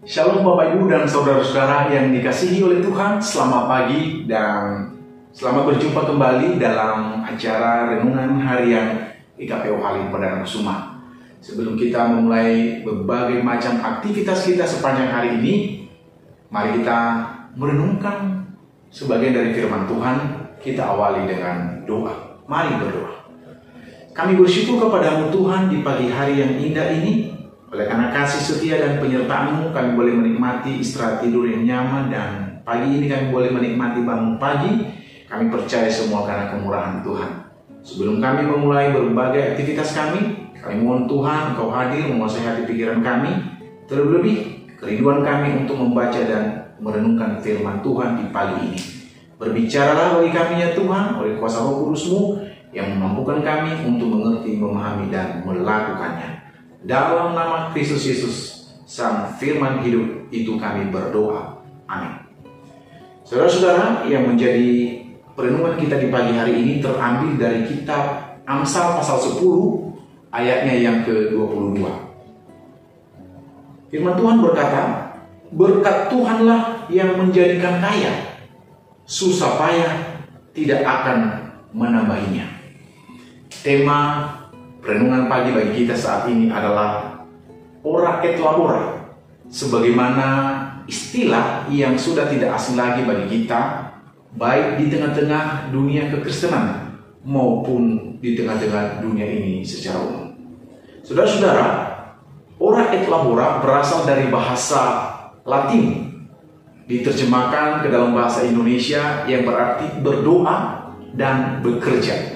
Shalom Bapak Ibu dan Saudara-saudara yang dikasihi oleh Tuhan. Selamat pagi dan selamat berjumpa kembali dalam acara Renungan Harian IKPO Halim Perdana Kusuma. Sebelum kita memulai berbagai macam aktivitas kita sepanjang hari ini, mari kita merenungkan sebagian dari firman Tuhan. Kita awali dengan doa. Mari berdoa. Kami bersyukur kepadamu Tuhan di pagi hari yang indah ini. Oleh karena kasih setia dan penyertaan-Mu, kami boleh menikmati istirahat tidur yang nyaman, dan pagi ini kami boleh menikmati bangun pagi. Kami percaya semua karena kemurahan Tuhan. Sebelum kami memulai berbagai aktivitas kami mohon Tuhan Engkau hadir menguasai hati pikiran kami, terlebih kerinduan kami untuk membaca dan merenungkan firman Tuhan di pagi ini. Berbicaralah bagi kami ya Tuhan, oleh kuasa Roh Kudus-Mu yang memampukan kami untuk mengerti, memahami, dan melakukannya. Dalam nama Kristus Yesus, Sang Firman hidup itu kami berdoa. Amin. Saudara-saudara, yang menjadi perenungan kita di pagi hari ini terambil dari kitab Amsal pasal 10, ayatnya yang ke-22. Firman Tuhan berkata, berkat Tuhanlah yang menjadikan kaya, susah payah tidak akan menambahinya. Tema renungan pagi bagi kita saat ini adalah ora et labora, sebagaimana istilah yang sudah tidak asing lagi bagi kita, baik di tengah-tengah dunia kekristenan maupun di tengah-tengah dunia ini secara umum. Saudara-saudara, ora et labora berasal dari bahasa Latin, diterjemahkan ke dalam bahasa Indonesia yang berarti berdoa dan bekerja.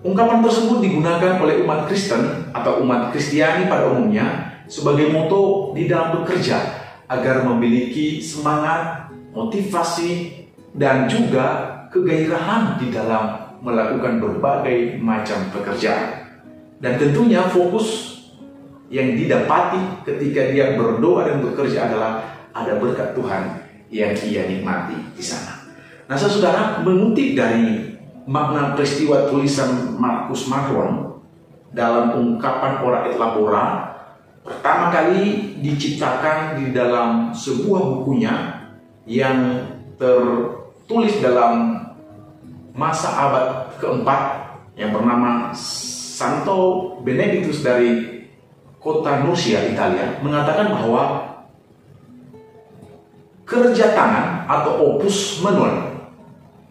Ungkapan tersebut digunakan oleh umat Kristen atau umat Kristiani pada umumnya sebagai moto di dalam bekerja agar memiliki semangat, motivasi, dan juga kegairahan di dalam melakukan berbagai macam pekerjaan. Dan tentunya fokus yang didapati ketika dia berdoa dan bekerja adalah ada berkat Tuhan yang ia nikmati di sana. Nah, saudara, mengutip dari makna peristiwa tulisan Markus Marlon dalam ungkapan ora et labora, pertama kali diciptakan di dalam sebuah bukunya yang tertulis dalam masa abad keempat yang bernama Santo Benedictus dari kota Nursia, Italia, mengatakan bahwa kerja tangan atau opus manual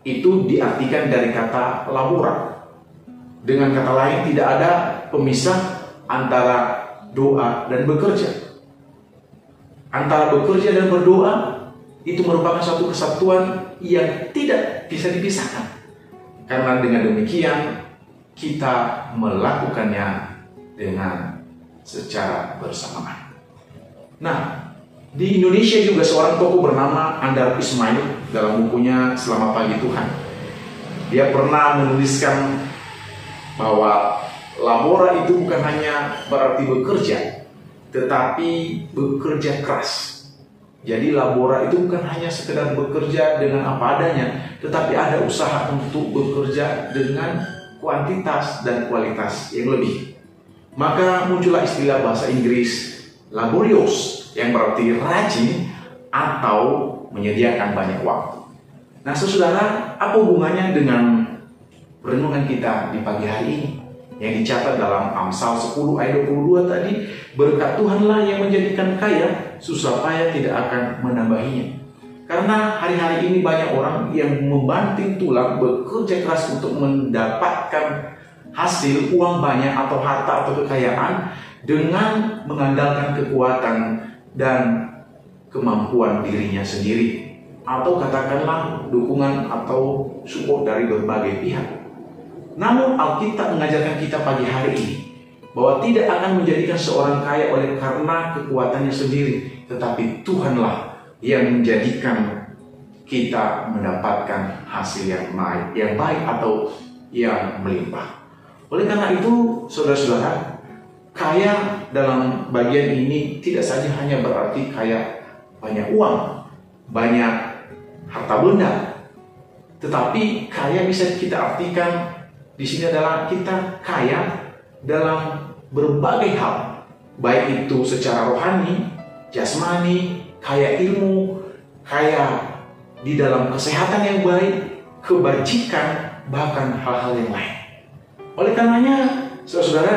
itu diartikan dari kata labora. Dengan kata lain, tidak ada pemisah antara doa dan bekerja. Antara bekerja dan berdoa itu merupakan suatu kesatuan yang tidak bisa dipisahkan. Karena dengan demikian kita melakukannya dengan secara bersamaan. Nah, di Indonesia juga seorang tokoh bernama Andar Ismail dalam bukunya Selamat Pagi Tuhan, dia pernah menuliskan bahwa labora itu bukan hanya berarti bekerja, tetapi bekerja keras. Jadi labora itu bukan hanya sekedar bekerja dengan apa adanya, tetapi ada usaha untuk bekerja dengan kuantitas dan kualitas yang lebih. Maka muncullah istilah bahasa Inggris laborious, yang berarti rajin atau menyediakan banyak waktu. Nah, saudara, apa hubungannya dengan renungan kita di pagi hari ini yang dicatat dalam Amsal 10 ayat 22 tadi? Berkat Tuhanlah yang menjadikan kaya, susah payah tidak akan menambahinya. Karena hari-hari ini banyak orang yang membanting tulang bekerja keras untuk mendapatkan hasil uang banyak atau harta atau kekayaan dengan mengandalkan kekuatan dan kemampuan dirinya sendiri, atau katakanlah dukungan atau support dari berbagai pihak. Namun Alkitab mengajarkan kita pagi hari ini bahwa tidak akan menjadikan seorang kaya oleh karena kekuatannya sendiri, tetapi Tuhanlah yang menjadikan kita mendapatkan hasil yang baik atau yang melimpah. Oleh karena itu, saudara-saudara, kaya dalam bagian ini tidak saja hanya berarti kaya banyak uang, banyak harta benda, tetapi kaya bisa kita artikan di sini adalah kita kaya dalam berbagai hal, baik itu secara rohani, jasmani, kaya ilmu, kaya di dalam kesehatan yang baik, kebajikan, bahkan hal-hal yang lain. Oleh karenanya, saudara-saudara,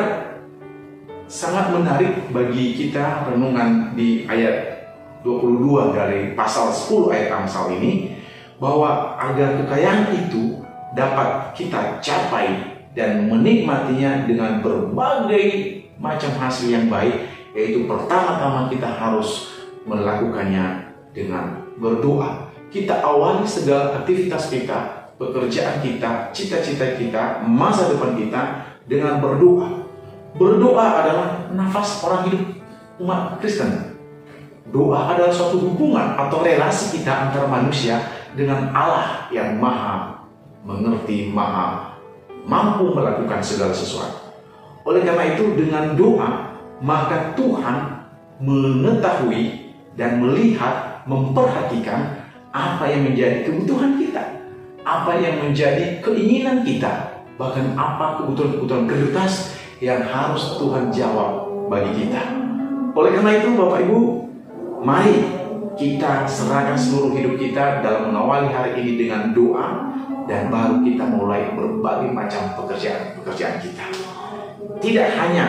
sangat menarik bagi kita renungan di ayat 22 dari pasal 10 ayat Amsal ini, bahwa agar kekayaan itu dapat kita capai dan menikmatinya dengan berbagai macam hasil yang baik, yaitu pertama-tama kita harus melakukannya dengan berdoa. Kita awali segala aktivitas kita, pekerjaan kita, cita-cita kita, masa depan kita dengan berdoa. Berdoa adalah nafas orang hidup umat Kristen. Doa adalah suatu hubungan atau relasi kita antara manusia dengan Allah yang maha mengerti, maha mampu melakukan segala sesuatu. Oleh karena itu, dengan doa, maka Tuhan mengetahui dan melihat, memperhatikan apa yang menjadi kebutuhan kita, apa yang menjadi keinginan kita, bahkan apa kebutuhan-kebutuhan kertas yang harus Tuhan jawab bagi kita. Oleh karena itu, Bapak Ibu, mari kita serahkan seluruh hidup kita dalam mengawali hari ini dengan doa, dan baru kita mulai berbagai macam pekerjaan kita. Tidak hanya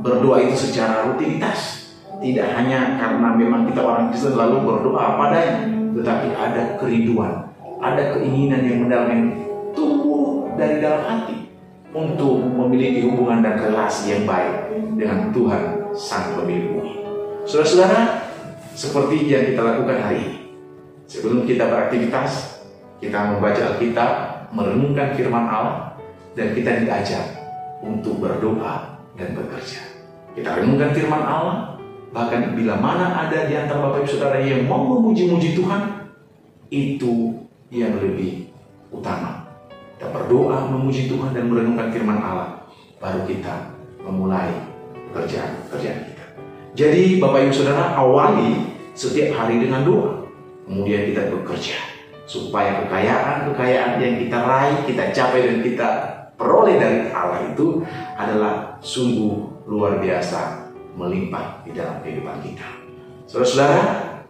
berdoa itu secara rutinitas, tidak hanya karena memang kita orang Kristen lalu berdoa padanya, tetapi ada kerinduan, ada keinginan yang mendalam yang tumbuh dari dalam hati untuk memiliki hubungan dan relasi yang baik dengan Tuhan Sang Pemilik bumi. Saudara-saudara, seperti yang kita lakukan hari ini, sebelum kita beraktivitas, kita membaca Alkitab, merenungkan firman Allah, dan kita diajar untuk berdoa dan bekerja. Kita renungkan firman Allah, bahkan bila mana ada di antara Bapak Ibu Saudara yang mau memuji-muji Tuhan, itu yang lebih utama. Kita berdoa, memuji Tuhan, dan merenungkan firman Allah, baru kita memulai pekerjaan kita. Jadi Bapak Ibu Saudara, awali setiap hari dengan doa, kemudian kita bekerja supaya kekayaan yang kita raih, kita capai, dan kita peroleh dari Allah itu adalah sungguh luar biasa, melimpah di dalam kehidupan kita. Saudara-saudara,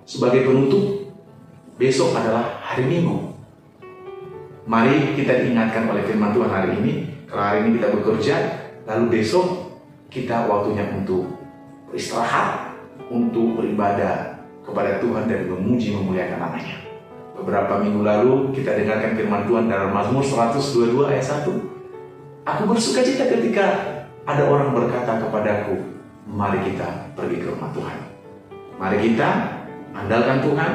sebagai penutup, besok adalah hari Minggu. Mari kita diingatkan oleh firman Tuhan hari ini. Kalau hari ini kita bekerja, lalu besok kita waktunya untuk beristirahat, untuk beribadah kepada Tuhan dan memuji memuliakan namanya. Beberapa minggu lalu kita dengarkan firman Tuhan dalam Mazmur 122 ayat 1. Aku bersuka cita ketika ada orang berkata kepadaku, mari kita pergi ke rumah Tuhan. Mari kita andalkan Tuhan,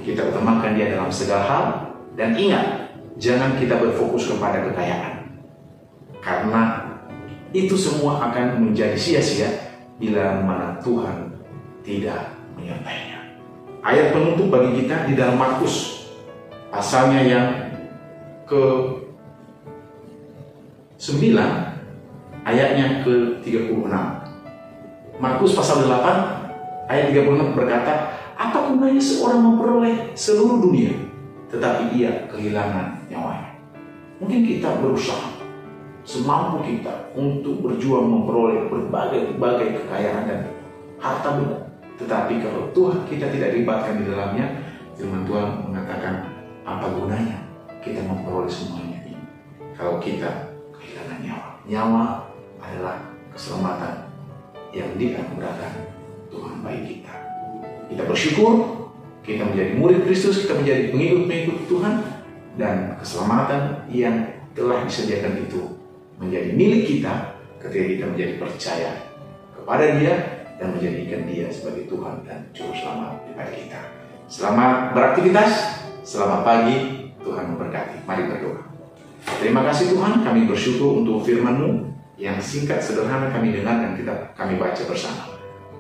kita utamakan Dia dalam segala hal, dan ingat, jangan kita berfokus kepada kekayaan, karena itu semua akan menjadi sia-sia bila mana Tuhan tidak menyertainya. Ayat penutup bagi kita di dalam Markus pasalnya yang ke-9 ayatnya ke-36. Markus pasal 8 ayat 36 berkata, apa gunanya seorang memperoleh seluruh dunia tetapi ia kehilangan nyawanya? Mungkin kita berusaha semampu kita untuk berjuang memperoleh berbagai kekayaan dan harta benda, tetapi kalau Tuhan kita tidak dilibatkan di dalamnya, firman Tuhan mengatakan, apa gunanya kita memperoleh semuanya ini kalau kita kehilangan nyawa? Nyawa adalah keselamatan yang dianugerahkan Tuhan bagi kita. Kita bersyukur, kita menjadi murid Kristus, kita menjadi pengikut-pengikut Tuhan, dan keselamatan yang telah disediakan itu menjadi milik kita ketika kita menjadi percaya kepada Dia dan menjadikan Dia sebagai Tuhan dan Juru Selamat daripada kita. Selamat beraktivitas. Selamat pagi, Tuhan memberkati. Mari berdoa. Terima kasih Tuhan, kami bersyukur untuk firman-Mu yang singkat, sederhana kami dengar dan kami baca bersama.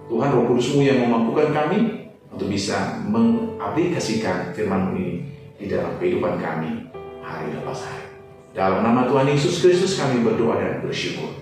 Tuhan, Roh Kudus-Mu yang memampukan kami untuk bisa mengaplikasikan firman-Mu ini di dalam kehidupan kami hari lepas hari. Dalam nama Tuhan Yesus Kristus kami berdoa dan bersyukur.